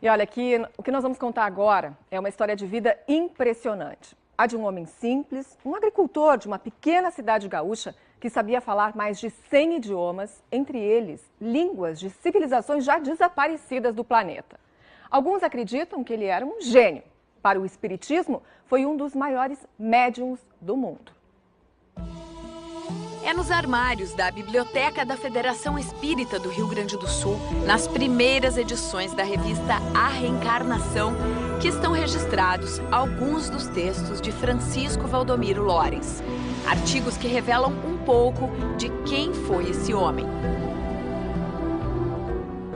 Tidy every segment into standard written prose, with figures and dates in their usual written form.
E olha, aqui, o que nós vamos contar agora é uma história de vida impressionante. A de um homem simples, um agricultor de uma pequena cidade gaúcha que sabia falar mais de 100 idiomas, entre eles línguas de civilizações já desaparecidas do planeta. Alguns acreditam que ele era um gênio. Para o espiritismo, foi um dos maiores médiuns do mundo. É nos armários da Biblioteca da Federação Espírita do Rio Grande do Sul, nas primeiras edições da revista A Reencarnação, que estão registrados alguns dos textos de Francisco Valdomiro Lorens. Artigos que revelam um pouco de quem foi esse homem.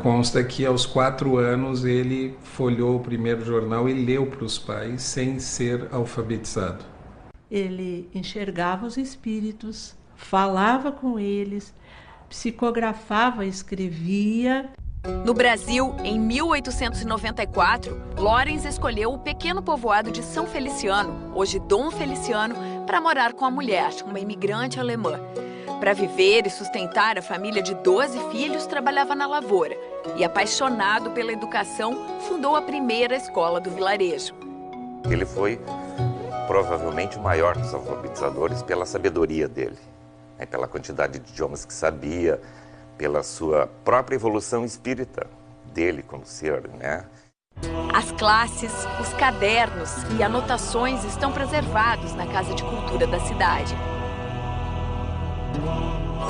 Consta que aos 4 anos ele folheou o primeiro jornal e leu para os pais sem ser alfabetizado. Ele enxergava os espíritos, falava com eles, psicografava, escrevia. No Brasil, em 1894, Lorens escolheu o pequeno povoado de São Feliciano, hoje Dom Feliciano, para morar com a mulher, uma imigrante alemã. Para viver e sustentar a família de 12 filhos, trabalhava na lavoura e, apaixonado pela educação, fundou a primeira escola do vilarejo. Ele foi provavelmente o maior dos alfabetizadores pela sabedoria dele, pela quantidade de idiomas que sabia, pela sua própria evolução espírita dele como ser, né? As classes, os cadernos e anotações estão preservados na Casa de Cultura da cidade.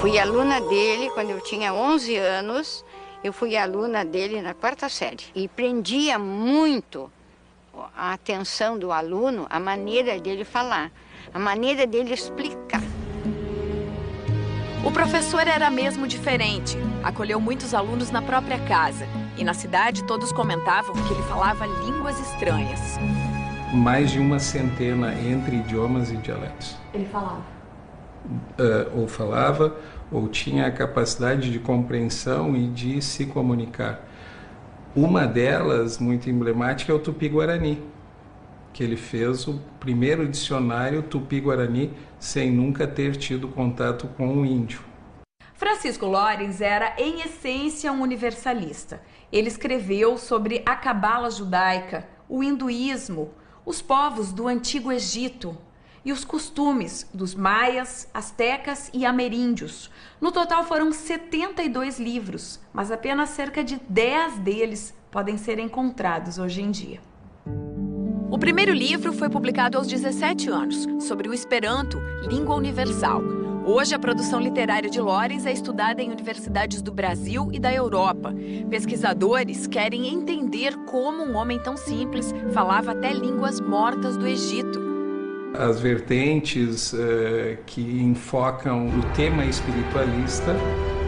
Fui aluna dele quando eu tinha 11 anos. Eu fui aluna dele na 4ª série. E prendia muito a atenção do aluno, a maneira dele falar, a maneira dele explicar. O professor era mesmo diferente. Acolheu muitos alunos na própria casa. E na cidade todos comentavam que ele falava línguas estranhas. Mais de 100 entre idiomas e dialetos. Ele falava? Ou falava, ou tinha a capacidade de compreensão e de se comunicar. Uma delas, muito emblemática, é o Tupi-Guarani, que ele fez o primeiro dicionário Tupi-Guarani sem nunca ter tido contato com um índio. Francisco Lorens era, em essência, um universalista. Ele escreveu sobre a cabala judaica, o hinduísmo, os povos do Antigo Egito e os costumes dos maias, astecas e ameríndios. No total foram 72 livros, mas apenas cerca de 10 deles podem ser encontrados hoje em dia. O primeiro livro foi publicado aos 17 anos, sobre o Esperanto, língua universal. Hoje, a produção literária de Lorens é estudada em universidades do Brasil e da Europa. Pesquisadores querem entender como um homem tão simples falava até línguas mortas do Egito. As vertentes que enfocam o tema espiritualista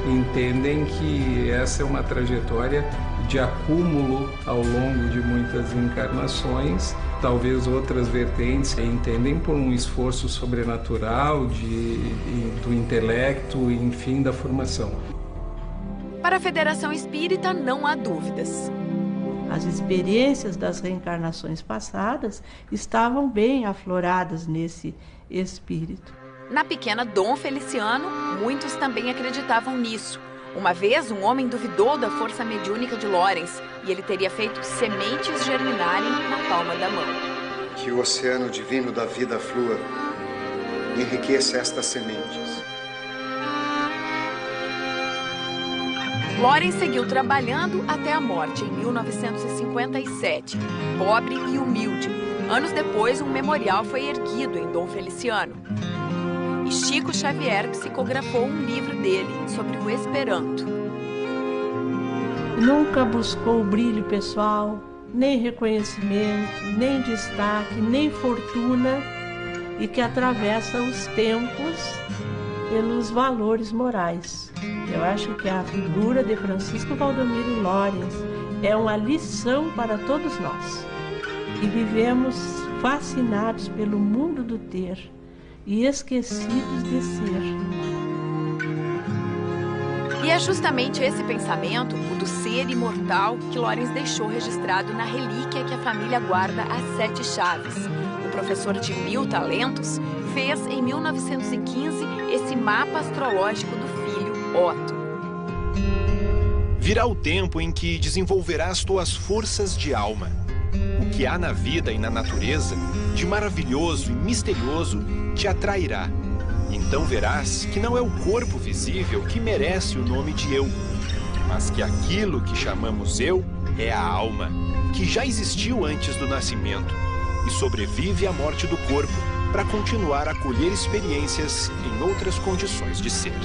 entendem que essa é uma trajetória de acúmulo ao longo de muitas encarnações. Talvez outras vertentes entendem por um esforço sobrenatural do intelecto e, enfim, da formação. Para a Federação Espírita, não há dúvidas. As experiências das reencarnações passadas estavam bem afloradas nesse espírito. Na pequena Dom Feliciano, muitos também acreditavam nisso. Uma vez, um homem duvidou da força mediúnica de Lorens e ele teria feito sementes germinarem na palma da mão. Que o oceano divino da vida flua e enriqueça estas sementes. Lorens seguiu trabalhando até a morte em 1957, pobre e humilde. Anos depois, um memorial foi erguido em Dom Feliciano. E Chico Xavier psicografou um livro dele sobre o Esperanto. Nunca buscou brilho pessoal, nem reconhecimento, nem destaque, nem fortuna, e que atravessa os tempos pelos valores morais. Eu acho que a figura de Francisco Valdomiro Lorens é uma lição para todos nós, que vivemos fascinados pelo mundo do ter e esquecidos de ser. E é justamente esse pensamento, o do ser imortal, que Lorens deixou registrado na relíquia que a família guarda às 7 chaves. O professor de 1000 talentos fez, em 1915, esse mapa astrológico do filho Otto. Virá o tempo em que desenvolverás tuas forças de alma. O que há na vida e na natureza, de maravilhoso e misterioso, te atrairá. Então verás que não é o corpo visível que merece o nome de eu, mas que aquilo que chamamos eu é a alma, que já existiu antes do nascimento e sobrevive à morte do corpo para continuar a colher experiências em outras condições de ser.